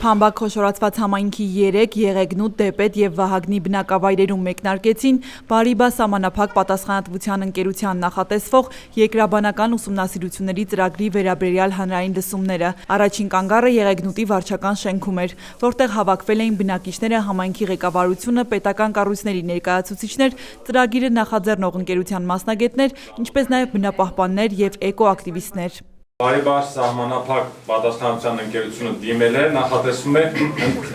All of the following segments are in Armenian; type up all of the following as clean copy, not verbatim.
Փամբակ խոշորացված համայնքի 3, Եղեգնու, Տեպետ և Վահագնի բնակավայրերում մեկնարկեցին Բարիբա սահմանափակ պատասխանատվության ընկերության նախատեսվող երկրաբանական ուսումնասիրությունների ծրագրի վերաբերյալ հանրային լսումները։ Առաջին կանգառը Եղեգնուտի վարչական շենքում էր, որտեղ հավաքվել էին բնակիչները, համայնքի ղեկավարությունը, պետական կառույցների ներկայացուցիչներ, ծրագիրը նախաձեռնող ընկերության մասնագետներ, ինչպես նաև բնապահպաններ և էկոակտիվիստներ։ Բարիբա սահմանափակ պատասխանատվության ընկերությունը դիմել է, նախատեսվում է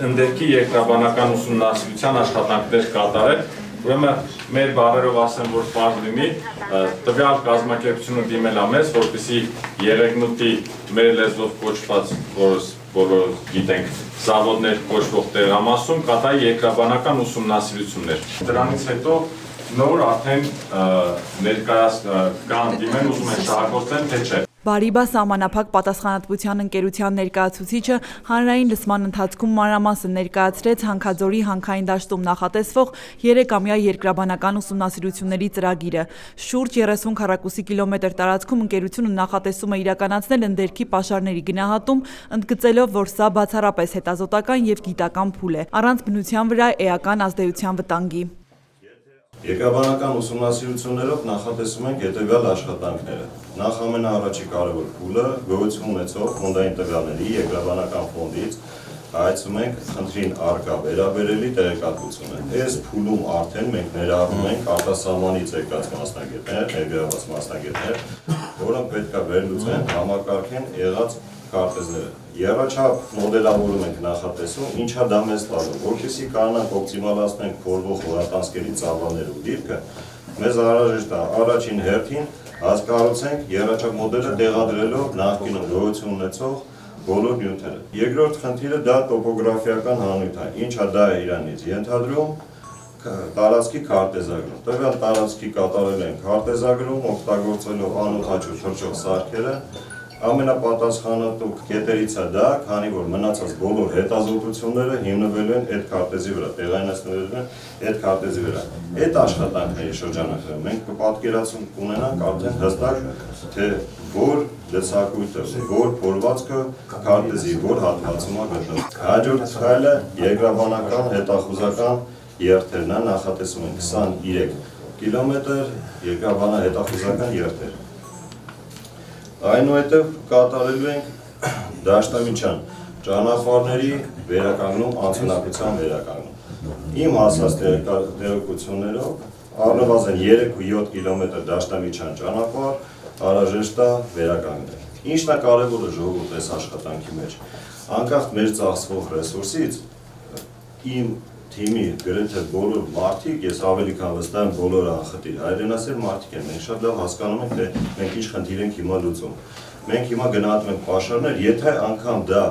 ընդերքի երկրաբանական ուսումնասիրության աշխատանքներ կատարել։ Ուրեմն մեր բառերով ասեմ, որ պարզ լինի, տվյալ կազմակերպությունը դիմել է մեզ, որպեսզի Եղեգնուտի մեր լեզվով կոչված, որը գիտենք, զավոդներ կոչվող տեղամասում կատարի երկրաբանական ուսումնասիրություններ։ Դրանից հետո նոր արդեն ներկայացան դիմեն, ուզում են շահագործեն, թե չէ։ Բարիբա սահմանափակ պատասխանատվության ընկերության ներկայացուցիչը հանրային լսման ընթացքում մանրամասն ներկայացրեց Հանքաձորի հանքային դաշտում նախատեսվող 3-ամյա երկրաբանական ուսումնասիրությունների ծրագիրը։ Շուրջ 30 քառակուսի կիլոմետր տարածքում ընկերությունը նախատեսում է իրականացնել ընդերքի պաշարների գնահատում, ընդգծելով, որ սա բացառապես հետազոտական և գիտական փուլ է, առանց բնության վրա էական ազդեցության վտանգի։ Երկրաբանական ուսումնասիրություններով նախատեսում ենք հետևյալ աշխատանքները։ Նախ ամենաառաջի կարևոր փուլը գոյություն ունեցող ֆոնդային տվյալների երկրաբանական ֆոնդից հայցում ենք խնդրին առկա վերաբերելի տեղեկատվությունը։ Այս փուլում արդեն մենք ներառում ենք արտասահմանից եկած մասնագետներ, ներգրաված մասնագետներ, որոնք պետք է վերլուծեն, համակարգեն եղած քարտեզները։ Եռաչափ մոդելավորում ենք նախատեսում, ինչա դա մեզ տալու, որպեսզի կարողանանք օպտիմալացնենք փորվող խորատանցքերի ծավալները ու դիրքը, մեզ անհրաժեշտ է առաջին հերթին հասկացենք եռաչափ մոդելը տեղադրելով նախկինում գոյություն ունեցող բոլոր նյութերը։ Երկրորդ խնդիրը դա տոպոգրաֆիական հանույթ է, ինչա դա է իրանից ենթադրում տարածքի քարտեզագրում։ Տվյալ տարածքի կատարել են քարտեզագրում, օգտագործելով անօդաչու թռչող սարքերը։ Ամենապատասխանատու կետերից է դա, քանի որ մնացած բոլոր հետազոտությունները հիմնվելու են այդ քարտեզի վրա, տեղայնացնվելու են այդ քարտեզի վրա։ Այդ աշխատանքների շրջանակներում մենք պատկերացում կունենանք արդեն հստակ, թե որ լցակույտը, որ փորվածքը քարտեզի որ հատվածում է գտնվում։ Հաջորդ քայլը երկրաբանական հետախուզական երթերն է, նախատեսում են 23 կիլոմետր երկրաբանահետախուզական երթեր։ Այնուհետև կատարելու ենք դաշտամիջյան ճանապարհների վերականգնում, անցանակության վերականգնում։ Իմ ասած տեղեկություններով առնվազն 3-7 կիլոմետր դաշտամիջյան ճանապարհ անհրաժեշտ է վերականգնել։ Ինչն է կարևորը ժողովուրդ այս աշխատանքի մեջ։ Անկախ մեր ծախսվող ռեսուրսից իմ թիմի գրեթե բոլոր մարդիկ, ես ավելի քան վստահ եմ բոլորը անխտիր հայրենասեր մարդիկ են, մենք շատ լավ հասկանում ենք, թե մենք ինչ խնդիր ենք հիմա լուծում։ Մենք հիմա գնահատում ենք պաշարներ, եթե անգամ դա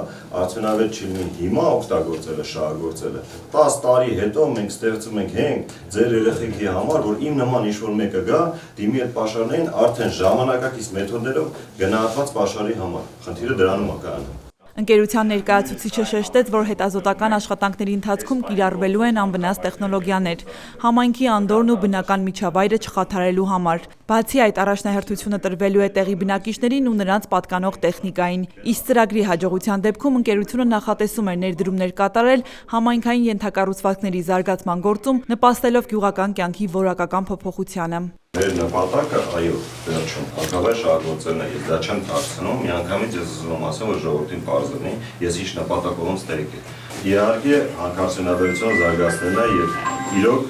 արդյունավետ չլինի հիմա օգտագործելը, շահագործելը, 10 տարի հետո մենք ստեղծում ենք հենք ձեր երեխեքի համար, որ իմ նման ինչ-որ մեկը գա, դիմի այդ պաշարներին արդեն ժամանակակից մեթոդներով գնահատված պաշարի համար։ Խնդիրը դրանում է կայանում։ Ընկերության ներկայացուցիչը շեշտեց, որ հետազոտական աշխատանքների ընթացքում կիրառվելու են անվնաս տեխնոլոգիաներ, համայնքի անդորրն ու բնական միջավայրը չխաթարելու համար։ Բացի այդ, առաջնահերթությունը տրվելու է տեղի բնակիչներին ու նրանց պատկանող տեխնիկային։ Իսկ ծրագրի հաջողության դեպքում ընկերությունը նախատեսում է ներդրումներ կատարել համայնքային ենթակառուցվածքների զարգացման գործում, նպաստելով գյուղական կյանքի որակական փոփոխությանը։ Մեր նպատակը, այո, վերջում, հակավայր շահագործելն է, ես դա չեմ կարծնում, միանգամից ես ուզում եմ ասեմ, որ ժողովրդին պարզ լինի, ես ինչ նպատակով եմ ստերիք է։ Իհարկե, հանքարդյունաբերությունը զարգացնելն է և իրոք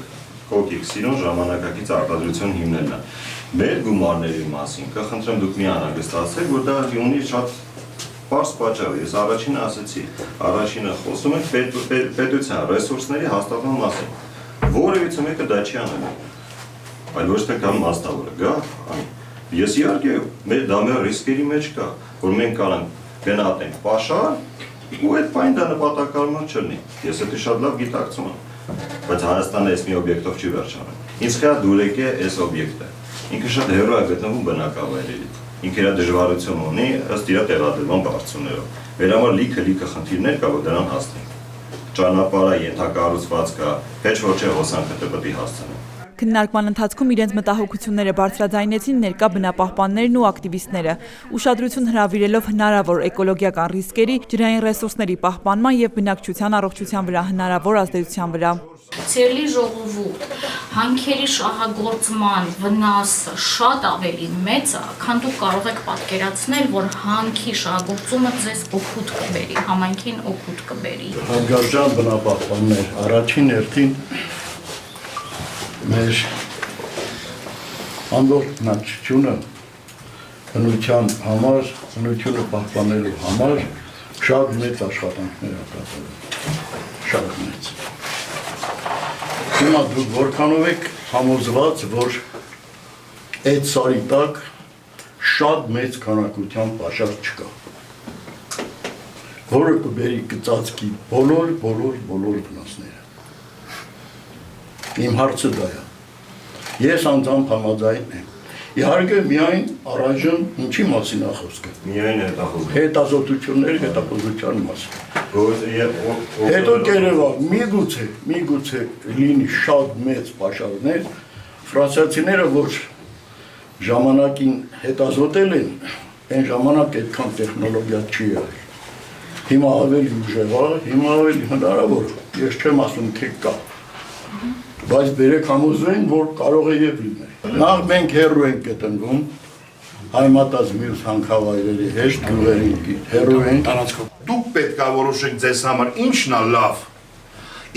կոկիկ սիրուն ժամանակակից արտադրություն հիմնելն է։ Մեր գումարների մասին կխնդրեմ դուք մի անհանգստացեք, որ դա ունի շատ պարզ պատճառ, ես առաջինը ասեցի, առաջինը խոսում ենք պետության ռեսուրսների հաստատման մասին, որևիցե մեկը դա չի անելու։ Այլ ոչ թե կամ մասնավորը գա, ես իհարկե դա մեր ռիսկերի մեջ կա, որ մենք կարանք գնահատենք պաշար ու այդ պայն դա նպատակարար չլինի, ես դա շատ լավ գիտակցում եմ, բայց Հայաստանը այս մի օբյեկտով չի վերջանում։ Ինձ խելա դուրեք է այս օբյեկտը, ինքը շատ հեռու է գտնվում բնակավայրերից, ինքը իր դժվարություն ունի ըստ իր տեղադրման բարձրություններով, մեր համար լիքը խնդիրներ կա, որ դրան հասնենք, ճանապարհը, ենթակառուցվածքը, հեչ ոչ է հոսանքը պետք է հասցնենք։ Քննարկման ընթացքում իրենց մտահոգությունները բարձրաձայնեցին ներկա բնապահպաններն ու ակտիվիստները, ուշադրություն հրավիրելով հնարավոր էկոլոգիական ռիսկերի, ջրային ռեսուրսների պահպանման եւ բնակչության առողջության վրա հնարավոր ազդեցության վրա։ Ցելի ժողովուրդ հանքերի շահագործման վնասը շատ ավելի մեծ է, քան դուք կարող եք պատկերացնել, որ հանքի շահագործումը ձեզ օգուտ կբերի, համայնքին օգուտ կբերի։ Հարգարժան բնապահպաններ, առաջին հերթին մեր ամբողջ բնակչությունը բնության համար, բնությունը պահպանելու համար շատ մեծ աշխատանքներ է կատարել, շատ մեծ։ Հիմա դուք որքանով եք համոզված, որ այդ սարի տակ շատ մեծ քանակության պաշար չկա, որը կբերի կծածկի բոլոր վնասները։ Իմ հարցը դա է։ Ես անձամբ համաձայն եմ։ Իհարկե միայն առայժմ ինչի մասին է խոսքը։ Միայն հետազոտությունների հետախուզության մասին։ Հետո կերևա, միգուցե լինի շատ մեծ պաշարներ, ֆրանսիացիները, որ ժամանակին հետազոտել են, այն ժամանակ այդքան տեխնոլոգիա չի եղել։ Հիմա ավելի ուժեղ է, հիմա ավելի հնարավոր, ես չեմ ասում թե կա, բայց բերեք համոզվեն, որ կարող է եւ լինել։ Նախ մենք հեռու ենք գտնվում, հայմատած մյուս հանքավայրերի հետ, գյուղերի հեռու ենք։ Դուք պետք է որոշեք ձեզ համար ինչն է լավ,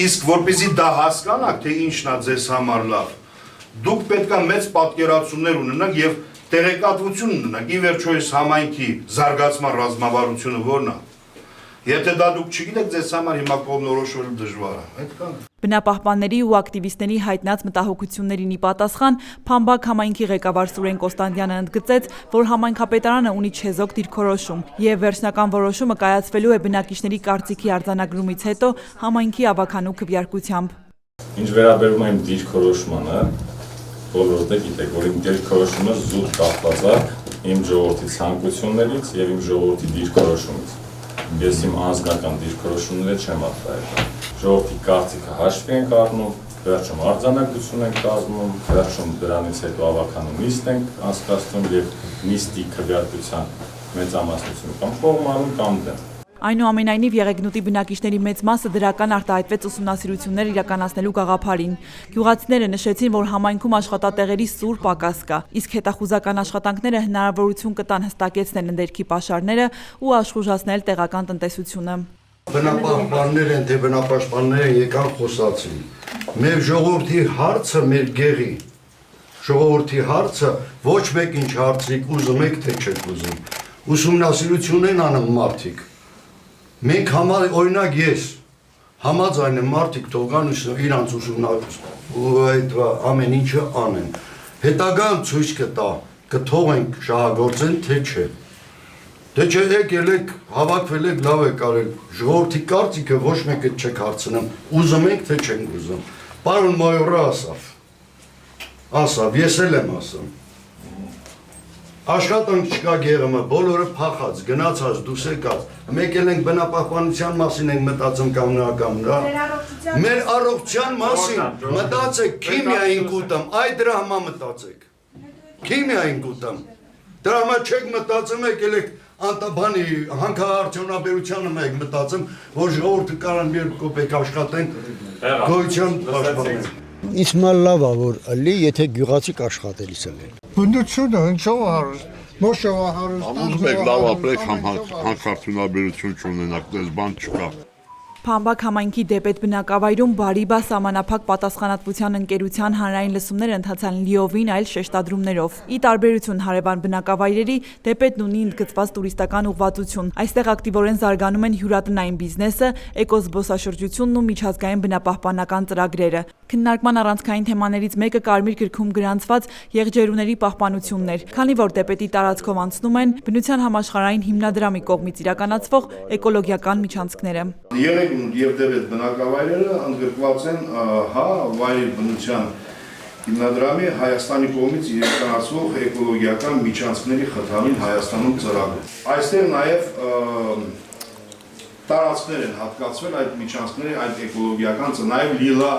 իսկ որպեսզի դա հասկանաք, թե ինչն է ձեզ համար լավ, դուք պետք է մեծ պատկերացումներ ունենաք եւ տեղեկատվություն ունենաք, ի վերջո այս համայնքի զարգացման ռազմավարությունը որն է։ Եթե դա դուք չգիտեք, ձեզ համար հիմա կողմնորոշվելը դժվար է, այդքան։ Բնապահպանների ու ակտիվիստների հայտնած մտահոգություններին ի պատասխան Փամբակ համայնքի ղեկավար Սուրեն Կոստանդյանը ընդգծեց, որ համայնքապետարանը ունի չեզոք դիրքորոշում եւ վերջնական որոշումը կայացվելու է բնակիչների կարծիքի արձանագրումից հետո համայնքի ավականու քվեարկությամբ։ Ինչ վերաբերում է իմ դիրքորոշմանը, բոլորդ գիտեք, որ իմ դիրքորոշումը զուտ կախված է իմ ժողովրդի ցանկություններից եւ իմ ժողովրդի դիրքորոշումից։ Ես իմ անձնական դիրքորոշումները չեմ արտահայտում։ Ժողովրդի կարծիքը հաշվի ենք առնում, վերջում արձանագրություն ենք կազմում, վերջում դրանից հետո ավականու նիստ ենք անցկացնում եւ նիստի քվեարկության մեծամասնություն կամ կողմանում կամ դեմ։ Այնուամենայնիվ Եղեգնուտի բնակիչների մեծ մասը դրական արտահայտվեց ուսումնասիրություններ իրականացնելու գաղափարին։ Գյուղացիները նշեցին, որ համայնքում աշխատատեղերի սուր պակաս կա, իսկ հետախուզական աշխատանքները հնարավորություն կտան հստակեցնել ընդերքի պաշարները ու աշխուժացնել տեղական տնտեսությունը։ Բնապահպաններ են, թե բնապաշտպաններ են եկան խոսացին։ Մեր ժողովրդի հարցը մեր գեղի։ Ժողովրդի հարցը ոչ մեկ ինչ հարցիկ ուզում եք, թե չեք ուզում։ Ուսումնասիրություն են անում մարդիկ։ Մենք օրինակ ես համաձայն եմ մարդիկ թողան իրանց ուսումնասիրություն ամեն ինչը անեն։ Հետագան ցույց կտա, կթողենք շահագործեն, թե չէ։ Դե չէ եկել եք, հավաքվել եք, լավ եք արել։ Ժողովրդի կարծիքը ոչ մեկը չեք հարցնում, ուզում եք, թե չենք ուզում։ Պարոն մայորը ասավ, ես էլ եմ ասում։ Աշխատանք չկա գեղումը, բոլորը փախած, գնացած, դուս եկած։ Մեկ էլ ենք բնապահպանության մասին ենք մտածում կամ նրա։ Մեր առողջության մասին մտածեք, քիմիային կուտում, այ դրա համար մտածեք։ Քիմիային կուտում։ Դրա համար չեք մտածում, եկել եք անտաբանի հանքարդյունաբերությանը մեկ մտածում, որ ժողովուրդը կարան մի կոպեկ աշխատեն, գոյության պաշտպանեն։ Իսկ լավ է որ ալի, եթե գյուղացիք աշխատելիս են։ Բնությունը ինչով հարուստ, մոշով հարուստ։ Ամուր մեկ լավ ապրեք, հանքարդյունաբերություն չունենաք, դες բան չկա։ Փամբակ համայնքի դեպետ բնակավայրում Բարիբա սահմանափակ պատասխանատվության ընկերության հանրային լսումները ընթացան լիովին այլ շեշտադրումներով։ Ի տարբերություն հարևան բնակավայրերի, դեպետն ունի ընդգծված տուրիստական ուղղվածություն։ Այստեղ ակտիվորեն զարգանում են հյուրատնային բիզնեսը, էկոզբոսաշրջությունն ու միջազգային բնապահպանական ծրագրերը։ Քննարկման առանցքային թեմաներից մեկը Կարմիր գրքում գրանցված եղջերուների պահպանությունն էր, քանի որ դեպետի տարածքով անցնում են բնության համաշխարհային հիմնադրամի կողմից իրականացվող էկոլոգիական միջանցքները։ Եղեգնուտ եւ դեպետ բնակավայրերը ընդգրկված են վայրի բնության հիմնադրամի Հայաստանի կողմից իրականացվող էկոլոգիական միջանցքների խթանին Հայաստանում ծրագրում։ Այստեղ նաեւ տարածքներ են հատկացվել այդ միջանցքների, այդ էկոլոգիական, նաեւ լիլա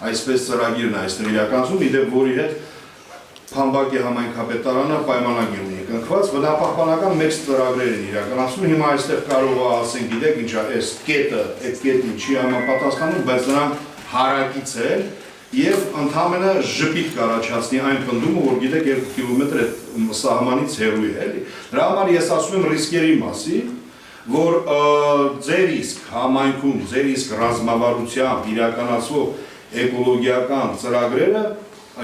այսպես ծրագիրն այստեղ իրականացում, իդեպ որի հետ Փամբակի համայնքապետարանը պայմանագիր ունի կնքված, բնապահպանական մեծ ծրագրեր են իրականացում, հիմա այստեղ կարող է ասեն, գիտեք ինչ է, այս կետը, այդ կետին չի համապատասխանում, բայց նրանք հարակից են եւ ընդհանրապես ժպիտ կառաջացնի այն պնդումը, որ գիտեք 2 կիլոմետր այդ սահմանից հեռու է, էլի։ Դրա համար ես ասում եմ ռիսկերի մասին, որ ձեր իսկ համայնքում, ձեր իսկ ռազմավարությամբ իրականացվող էկոլոգիական ծրագրերը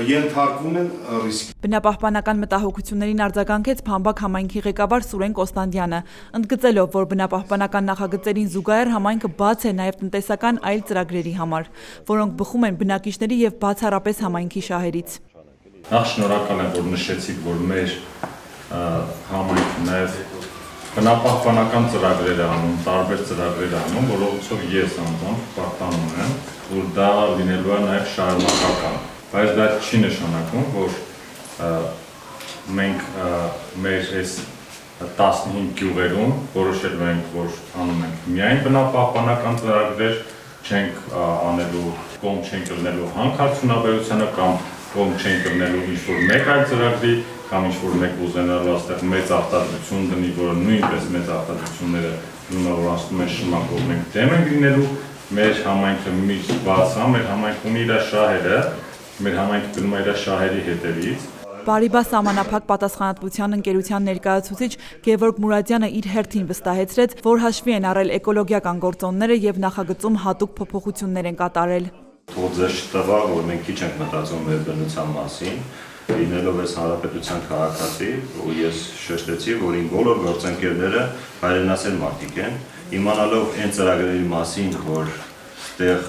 ենթարկվում են ռիսկի։ Բնապահպանական մտահոգություններին արձագանքեց Փամբակ համայնքի ղեկավար Սուրեն Կոստանդյանը, ընդգծելով, որ բնապահպանական նախագծերին զուգահեռ համայնքը բաց է նաև տնտեսական այլ ծրագրերի համար, որոնք բխում են բնակիչների եւ բացառապես համայնքի շահերից։ Նախ շնորհակալ եմ, որ նշեցիք, որ մեր համայնքը նաև բնապահպանական ծրագրեր է անում, տարբեր ծրագրեր է անում, որոնցով ես անձամբ պարտանում եմ, որ դա լինելու է նաև շարունակական։ Բայց դա չի նշանակում, որ մենք մեր այս 15 գյուղերում որոշելու ենք, որ անում ենք միայն բնապահպանական ծրագրեր, չենք անելու, կողմ չենք ելնելու հանքարդյունաբերությանը կամ կողմ չենք ելնելու ինչ-որ մեկ այլ ծրագրի, կամ ինչ-որ մեկ ուզենալու այստեղ մեծ արտադրություն դնի, որը նույնպես մեծ արտադրությունները նույնավորացնում են շմակով, մենք դեմ ենք լինելու, մեր համայնքը միշտ բաց է, մեր համայնքը ունի իր շահերը, մեր համայնքը գնում է իր շահերի հետևից։ Բարիբա սահմանափակ պատասխանատվության ընկերության ներկայացուցիչ Գևորգ Մուրադյանը իր հերթին վստահեցրեց, որ հաշվի են առել էկոլոգիական գործոնները եւ նախագծում հատուկ փոփոխություններ են կատարել։ Թող ձեզ չտվա, որ մենք քիչ ենք մտածում մեր բնության մասին, լինելով այս հանրապետության քաղաքացի, ու ես շեշտեցի, որ իմ բոլոր գործընկերները հայրենասեր մարդիկ են, իմանալով այն ծրագրերի մասին, որ ստեղ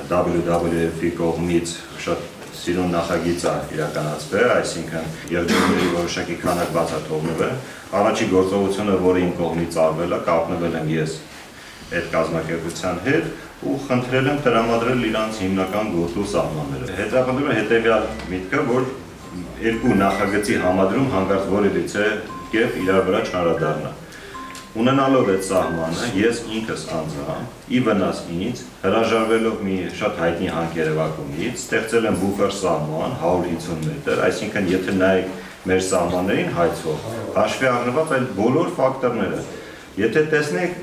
WWF-ի կողմից շատ սիրուն նախագիծ է իրականացվել, այսինքն եղջյուրների որոշակի քանակ բացատրողնվել, առաջի գործողությունը, որը իմ կողմից արվել է, կապնվել եմ ես այդ կազմակերպության հետ ու խնդրել եմ տրամադրել իրանց հիմնական գոտու սահմանները։ Հետապնդում եմ հետևյալ միտքը, որ երկու նախագծի համադրում հանկարծ որևիցե կերպ իրար վրա չանդրադառնա։ Ունենալով այդ սահմանը, ես ինքս անձամբ ի վնաս ինձ, հրաժարվելով մի շատ հայտնի հանքերևակումից, ստեղծել եմ բուֆեր սահման 150 մետր, այսինքն եթե նայեք մեր սահմաններին հայցող, հաշվի առնված այդ բոլոր ֆակտորները, եթե տեսնեք,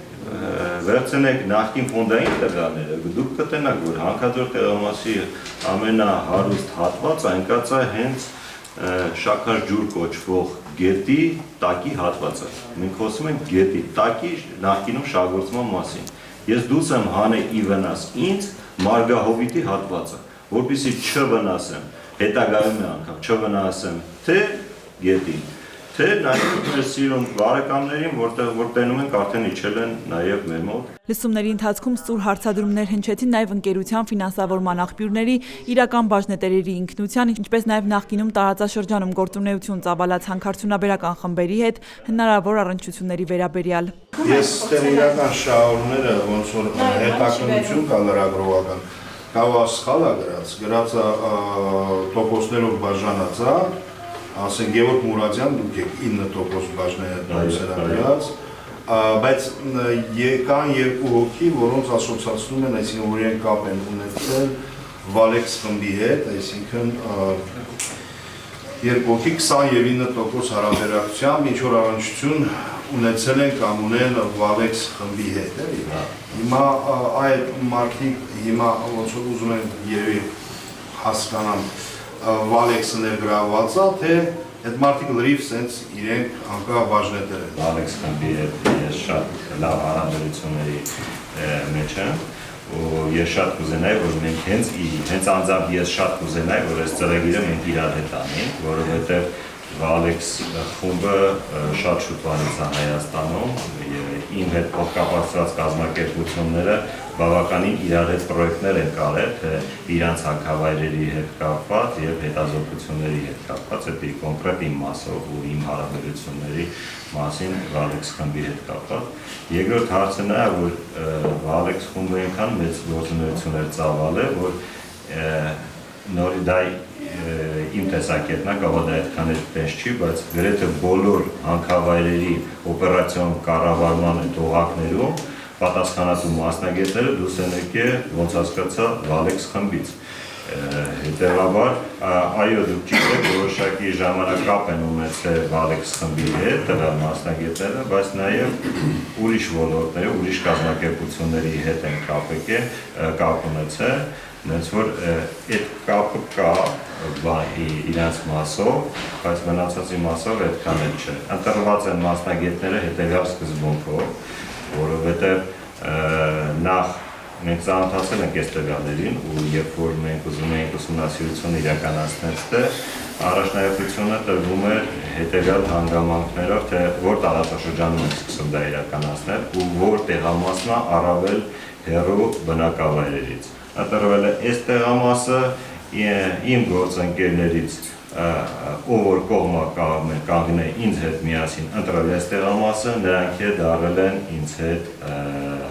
վերցնեք նախկին ֆոնդային տվյալները, դուք կտենաք, որ հանքաձոր տեղամասի ամենահարուստ հատվածը ընկած է հենց Շաքար ջուր կոչվող գետի տակի հատվածը։ Մենք խոսում ենք գետի տակի նախկինում շահգործման մասին։ Ես դուրս եմ հանել ի վնաս ինձ Մարգահովիտի հատվածը, որպեսզի չվնասեմ, հետագայում անգամ չվնասեմ թե գետին, թե նաև մեր սիրուն բարեկամներին, որ տենում ենք արդեն իջել են նաև մեր մոտ։ Լսումների ընթացքում սուր հարցադրումներ հնչեցին նաև ընկերության ֆինանսավորման աղբյուրների, իրական բաժնետերերի ինքնության, ինչպես նաև նախկինում տարածաշրջանում գործունեություն ծավալած հանքարդյունաբերական խմբերի հետ հնարավոր առնչությունների վերաբերյալ։ Ես ստեղ իրական շահումները ոնց որ հետաքննություն կա լրագրողական, կավա սխալ է գրած տոկոսներով բաժանած է, ասեն Գևորգ Մուրադյան, դուք եք 9% բաժնետարից, բայց եկան երկու հոգի, որոնց ասոցացնում են, այսինքն որ իրենք կապ են ունեցել Վալեքս խմբի հետ, այսինքն երկու հոգի 20 եւ 9% հարաբերակցությամբ ինչ որ առնչություն ունեցել են կամ ունեն Վալեքս խմբի հետ, էլի։ Հիմա այդ մարդիկ հիմա ոնց որ ուզում են երևի հասկանան Վալեքսը ներգրավված է, թե այդ մարդիկ լրիվ սենց իրենք անկախ բաժնետեր են։ Վալեքս խմբի հետ ես շատ լավ հարաբերությունների մեջ եմ, ու ես շատ կուզենայի, որ մենք հենց անձամբ ես շատ կուզենայի, որ այս ծրագիրը մենք իրար հետ անենք, որովհետև Վալեքս խումբը շատ շուտվանից է Հայաստանում, իմ հետ փոխկապակցված կազմակերպությունները բավականին իրար հետ պրոյեկտներ են կարել, թե իրանց հանքավայրերի հետ կապված եւ հետազոտությունների հետ կապված, դա կոնկրետ իմ մասով ու իմ հարաբերությունների մասին Վալեքս խմբի հետ կապված։ Երկրորդ հարցը նա է, որ Վալեքս խումբը այնքան մեծ գործունեություններ ծավալել, որ նորի դա իմ տեսակետն է, կարող է այդքան այդպես չի, բայց գրեթե բոլոր հանքավայրերի օպերացիոն կառավարման այդ օղակներում պատասխանատու մասնագետները դուրս են եկել, ոնց հասկացա, Վալեքս խմբից։ Հետևաբար, այո, դուք ճիշտ եք, որոշակի ժամանակապ են ունեցել Վալեքս խմբի հետ, տվյալ մասնագետները, բայց նաև ուրիշ ոլորտների, ուրիշ կազմակերպությունների հետ են կապ ունեցել, նենց որ այդ կապը կա իրանց մասով, բայց մնացածի մասով այդքան էլ չէ։ Ընտրված են մասնագետները հետևյալ սկզբունքով, որովհետև նախ մենք ծանոթացել ենք այս տվյալներին ու երբ որ մենք ուզում էինք ուսումնասիրություն իրականացնել այդտեղ, առաջնահերթությունը տրվում էր հետևյալ հանգամանքներով, թե որ տարածաշրջանում ենք սկսում դա իրականացնել ու որ տեղամասն է առավել հեռու բնակավայրերից։ Ընտրվել է այս տեղամասը իմ գործընկերներից, ով որ կողմը կանգնել է ինձ հետ միասին ընտրել այս տեղամասը, նրանք հետ դառել են ինձ հետ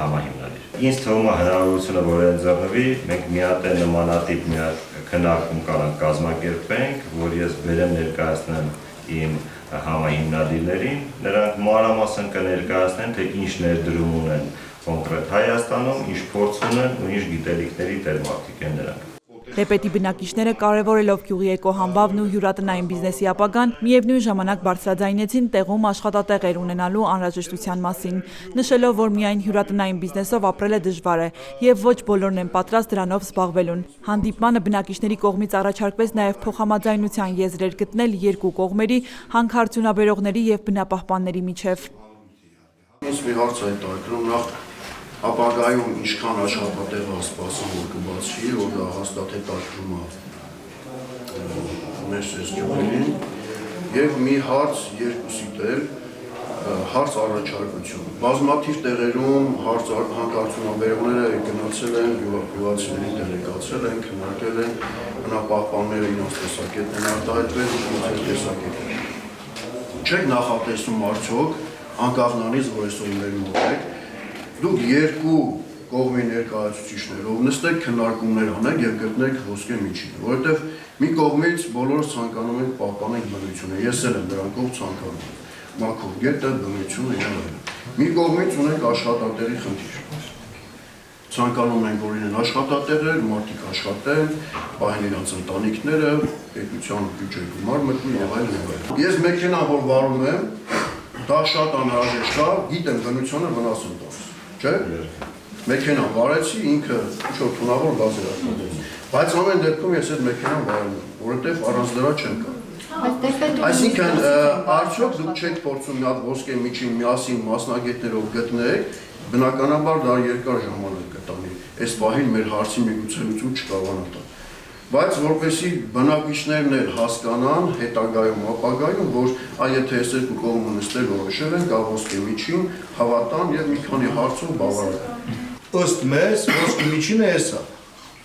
համահիմնադիր։ Ինձ թվում է հնարավորությունը, որ ընձեռնվի, մենք մի հատ նմանատիպ մի հատ քննարկում կարող կազմակերպենք, որ ես բերեմ ներկայացնեմ իմ համահիմնադիրներին, նրանք մանրամասն կներկայացնեն, թե ինչ ներդրում ունեն կոնկրետ Հայաստանում, ինչ փորձ ունեն ու ինչ գիտելիքների տերմատիկ են նրանք։ Ռեպետի բնակիչները կարևորելով գյուղի էկոհամբավն ու հյուրատնային բիզնեսի ապագան, միևնույն ժամանակ բարձրաձայնեցին տեղում աշխատատեղեր ունենալու անհրաժեշտության մասին, նշելով, որ միայն հյուրատնային բիզնեսով ապրելը դժվար է եւ ոչ բոլորն են պատրաստ դրանով զբաղվելուն։ Հանդիպմանը բնակիչների կողմից առաջարկվեց նաեւ փոխհամաձայնության եզրեր գտնել երկու կողմերի, հանքարդյունաբերողների եւ բնապահպանների միջև։ Ինձ մի հարց է տալու նախ ապագայում ինչքան աշխատատեղ է սպասում, որ կբացվի, որ դա հաստատ հետաքրում է մեր գյուղերին, եւ մի հարց երկուսիդ էլ հարց առաջարկություն։ Բազմաթիվ տեղերում հանքարդյունաբերողները գնացել են, գյուղացիներին տեղեկացել են, քննարկել են, բնապահպանները իրենց տեսակետն են արտահայտվել, ինչ տեսակետներ։ Չեք նախատեսում արդյոք, անկախ նրանից, որ այսօր մեր մոտ եք, դուք երկու կողմի ներկայացուցիչներով նստեք, քննարկումներ անեք եւ գտնեք ոսկե միջին, որովհետեւ մի կողմից բոլորս ցանկանում ենք պահպանել բնությունը, ես էլ եմ դրանքով ցանկանում, մաքուր գետը, բնությունը եւ այլն։ Մի կողմից ունենք աշխատատեղի խնդիր։ Ցանկանում ենք, որ իրեն աշխատատեղեր, մարդիկ աշխատեն, պահեն իրենց ընտանիքները, պետության բյուջե գումար մտնի եւ այլն։ Ես մեքենա որ վարում եմ, դա շատ անհրաժեշտ է, գիտեմ բնությունը վնաս եմ տալիս, չէ՞։ Մեքենա վարեցի, ինքը ինչ-որ թունավոր գազ էր արտադրում, բայց ամեն դեպքում ես այդ մեքենան վարում եմ, որովհետև առանց դրա չեմ կարող։ Այսինքն, արդյոք դուք չեք փորձում մի հատ ոսկե միջին միասին մասնագետներով գտնեք, բնականաբար դա երկար ժամանակ կտանի, այս պահին մեր հարցի միգուցե լուծում չկարողանա տալ։ Բայց որպեսզի բնակիչներն էլ հասկանան հետագայում, ապագայում, որ եթե այս երկու կողմը նստել որոշել են, կա ոսկե միջին, հավատան եւ մի քանի հարցով բավարարեն։ Ըստ մեզ, ոսկե միջինը էսա։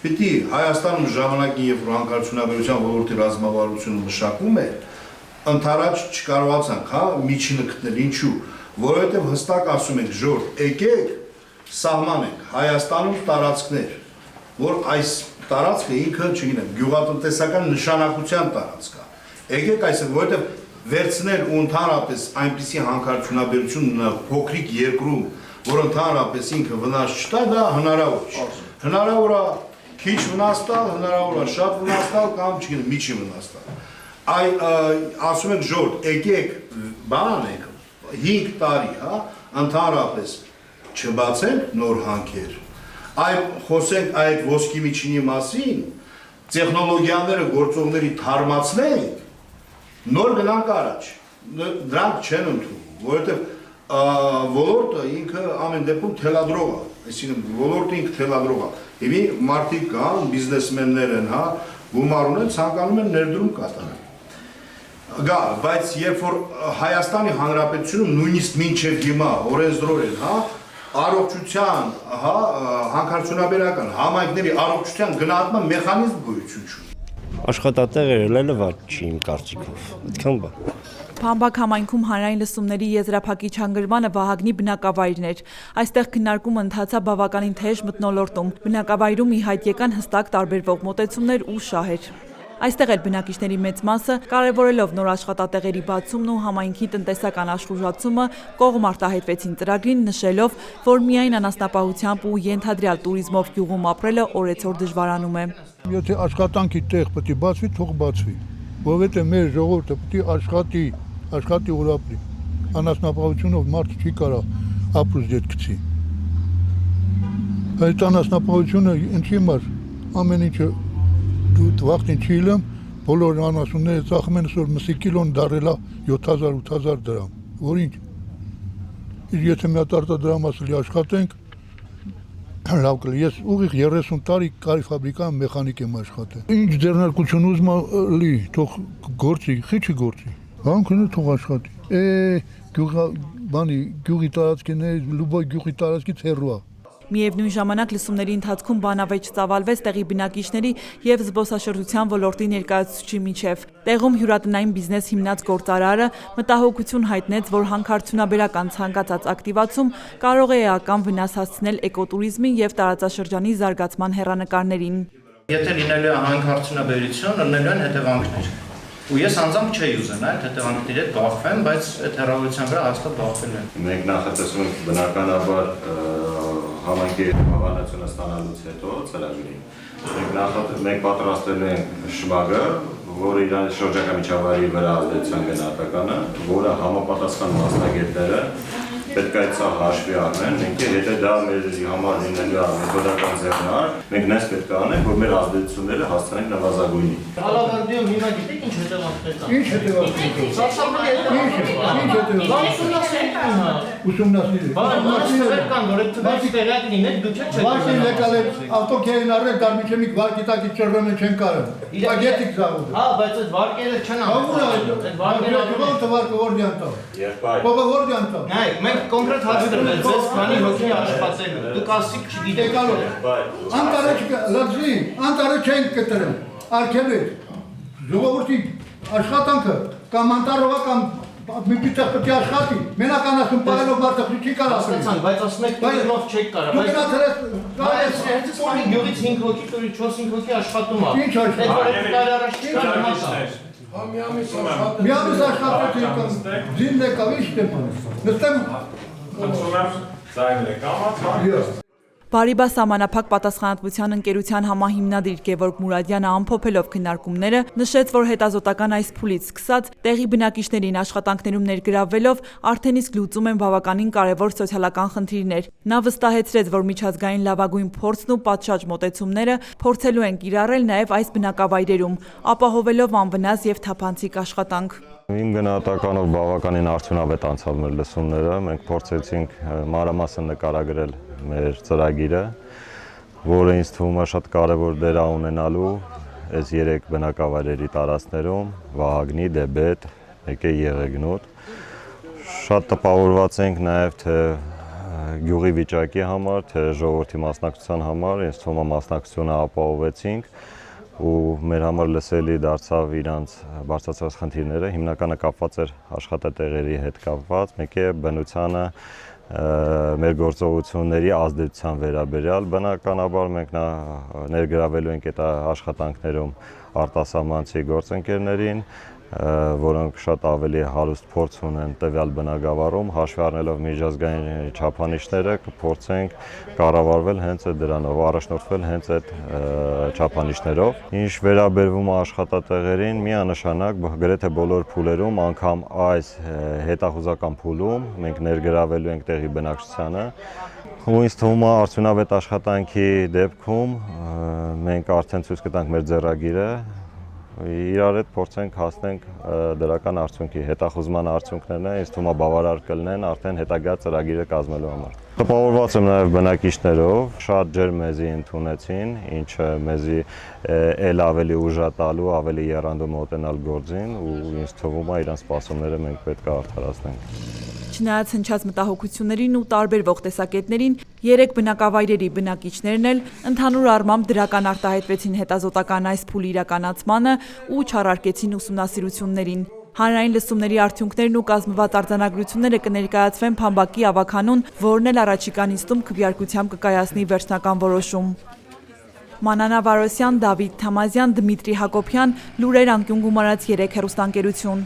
Պիտի Հայաստանում ժամանակին, երբ որ հանքարդյունաբերության ոլորտի ռազմավարությունը մշակում էր, ընդառաջ չկարողացանք, միջինը գտնել, ինչու, որովհետեւ հստակ ասում ենք, ժողովուրդ, եկեք սահմանենք Հայաստանում տարածքներ, որ այս տարածքը ինքը, չգիտեմ, գյուղատնտեսական նշանակության տարածք է։ Եկեք այսօր, որովհետև վերցնել ու ընդհանրապես այնպիսի հանքարդյունաբերություն ունենալ փոքրիկ երկրում, որ ընդհանրապես ինքը վնաս չտա, դա հնարավոր չէ։ Հնարավոր է քիչ վնաս տալ, հնարավոր է շատ վնաս տալ կամ, չգիտեմ, միջի վնաս տալ։ Ասում ենք ժողովուրդ, եկեք բան անենք 5 տարի, ընդհանրապես չբացենք նոր հանքեր։ Խոսենք այդ ոսկի միջինի մասին, տեխնոլոգիաները գործողների թարմացնենք, նոր գնանք առաջ, դրանք չեն ընդունում, որովհետև ոլորտը ինքը ամեն դեպքում թելադրող է, այսինքն ոլորտը ինքը թելադրող է, եւ մարդիկ կան, բիզնեսմեններ են, գումար ունեն, ցանկանում են ներդրում կատարել։ Բայց երբ որ Հայաստանի Հանրապետությունում նույնիսկ մինչև հիմա օրենսդրորեն, առողջության, հանքարդյունաբերական համայնքների առողջության գնահատման մեխանիզմ գոյություն չունի։ Աշխատատեղերը լավատ չի իմ կարծիքով, այդքան բան։ Փամբակ համայնքում հանրային լսումների եզրափակիչ հանգրվանը Վահագնի բնակավայրն էր։ Այստեղ քննարկումը ընթացավ բավականին թեժ մթնոլորտում։ Բնակավայրում ի հայտ եկան հստակ տարբերվող մոտեցումներ ու շահեր։ Այստեղ էլ բնակիչների մեծ մասը, կարևորելով նոր աշխատատեղերի բացումն ու համայնքի տնտեսական աշխուժացումը, կողմ արտահայտվեցին ծրագրին, նշելով, որ միայն անասնապահությամբ ու ենթադրյալ տուրիզմով գյուղում ապրելը օրեցօր դժվարանում է։ Եթե աշխատանքի տեղ պետք է բացվի, թող բացվի, որովհետև մեր ժողովուրդը պետք է աշխատի որ ապրի։ Անասնապահությունով մարդը չի կարող ապրուց դեպ գցի։ Այդ անասնապահությունը ինչի համար ամեն ինչը վաղտին չի լեմ, բոլոր անասունները ծախում են որ մսի կիլոն դարելա 7000-8000 դրամ, որ ինչ։ Եթե մի հատ արտադրամ ասելի աշխատենք, լավ կլի, ես ուղիղ 30 տարի կարի ֆաբրիկայում մեխանիկ եմ աշխատել։ Ինչ ձեռնարկություն ուզում լի, թող գործի, խիչի գործի, հանքնը թող աշխատի։ Գյուղի տարածքները, լուբոյ գյուղի տարածքից հեռու է։ Միևնույն ժամանակ լսումների ընթացքում բանավեճ ծավալվեց տեղի բնակիչների եւ զբոսաշրջության ոլորտի ներկայացուցչի միջև։ Տեղում հյուրատնային բիզնես հիմնած գործարարը մտահոգություն հայտնեց, որ հանքարդյունաբերական ցանկացած ակտիվացում կարող է էական վնաս հասցնել էկոտուրիզմին եւ տարածաշրջանի զարգացման հեռանկարներին։ Եթե լինելու է հանքարդյունաբերություն, լինելու են հետևանքներ։ Ու ես անձամբ չէի ուզենա այդ հետևանքների հետ բախվեմ, բայց այդ հեռավորության վրա հաստատ բախվել եմ։ Մենք նախատեսում ենք բնականաբար համայնքի հավանությունը ստանալուց հետո ծրագրին։ Մենք պատրաստել ենք շմագը, որը իր շրջակա միջավայրի վրա ազդեցության գնահատականը, որը համապատասխան մասնագետները պետք է սա հաշվի առնեն, մենք եթե դա մեր համար լինելու է մեթոդական ձեռնար, մենք նես պետք է անենք, որ մեր ազդեցությունները հասցնենք նվազագույնի։ Հալավերդիում հիմա գիտեք ինչ հետևանքներ կան։ Ինչ հետևանքներ։ Ուսումնասիրել։ Բանասիրել կան, որ այդ թվացի տեղյակ լինեք, դուք չեք։ Վարկի եկալ է ավտոքերին առել, դարմիջեմիկ վարկի տակի ճրվեմ չեն կարել։ Գետիկ զաղուր։ Հա, բայց այդ վարկերը չեն անում։ Կոնկրետ հարց դրվել ձեզ քանի հոգի աշխատելու։ Դուք ասիք չգիտեք անտարը չենք կտրել, արգելվեց, ժողովրդի աշխատանքը կամ անտարովա կամ մի պիտեղ պետք է աշխատի, մենակ անասուն պարելով մարդը չի կարող ասել։ Բայց ասում եք տուրիզմով չեք կարող։ Բայց գյուղից 5 հոգի, 4-5 հոգի աշխատում է։ Ինչ Միամիս աշխատեցին, զինն եկավ, ինչ նստեմ։ Բարիբա սահմանափակ պատասխանատվության ընկերության համահիմնադիր Գևորգ Մուրադյանը ամփոփելով քննարկումները նշեց, որ հետազոտական այս փուլից սկսած տեղի բնակիչներին աշխատանքներում ներգրավվելով արդեն իսկ լուծում են բավականին կարևոր սոցիալական խնդիրներ։ Նա վստահեցրեց, որ միջազգային լավագույն փորձն ու պատշաճ մոտեցումները փորձելու են կիրառել նաև այս բնակավայրերում, ապահովելով անվնաս եւ թափանցիկ աշխատանք։ Իմ գնահատականով բավականին արդյունավետ անցավ մեր լսումները, մենք փորձեցինք մանրամասն նկարագրել մեր ծրագիրը, որը ինձ թվում է շատ կարևոր դեր ունենալու այս 3 բնակավայրերի տարածքներում՝ Վահագնի, Դեբետ, եկե Եղեգնուտ։ Շատ տպավորված ենք նաև թե գյուղի վիճակի համար, թե ժողովրդի մասնակցության համար, ինձ թվում է մասնակցությունը ապահովեցինք ու մեր համար լսելի դարձավ իրանց բարձրացած խնդիրները, հիմնականը կապված էր աշխատատեղերի հետ կապված, մեկ է բնությանը մեր գործողությունների ազդեցության վերաբերյալ, բնականաբար մենք ներգրավելու ենք այդ աշխատանքներում արտասահմանցի գործընկերներին, որոնք շատ ավելի հարուստ փորձ ունեն տվյալ բնակավարում, հաշվի առնելով միջազգային չափանիշները, կփորձենք կառավարվել հենց դրանով, առաջնորդվել հենց այդ չափանիշներով։ Ինչ վերաբերվում է աշխատատեղերին, միանշանակ գրեթե բոլոր փուլերում, անգամ այս հետախուզական փուլում մենք ներգրավելու ենք տեղի բնակչությանը։ Ու ինձ թվում է արդյունավետ աշխատանքի դեպքում մենք արդեն ցույց կտանք մեր ձեռագիրը, իրար հետ փորձենք հասնենք դրական արդյունքի, հետախուզման արդյունքներն ինձ թվում է բավարար կլինեն արդեն հետագա ծրագիրը կազմելու համար։ Տպավորված եմ նաև բնակիչներով, շատ ջեր մեզի ընդունեցին, ինչը մեզի էլ ավելի ուժատալու, ավելի եռանդու մոտենալ գործին ու ինձ թվում է իրանց սպասումները մենք պետք է արդարացնենք։ Չնայած հնչած մտահոգություններին ու տարբերվող տեսակետներին, 3 բնակավայրերի բնակիչներն էլ ընդհանուր առմամբ դրական արտահայտվեցին հետազոտական այս փուլի իրականացմանը ու չարարկեցին ուսումնասիրություններին։ Հանրային լսումների արդյունքներն ու կազմված արձանագրությունները կներկայացվեն Փամբակի ավականուն, որն էլ առաջիկա նիստում քվեարկությամբ կկայացնի վերջնական որոշում։ Մանանա Վարոսյան, Դավիթ Թամազյան, Դմիտրի Հակոբյան, Լուրեր անկյուն գումարած 3 հեռուստաընկերություն։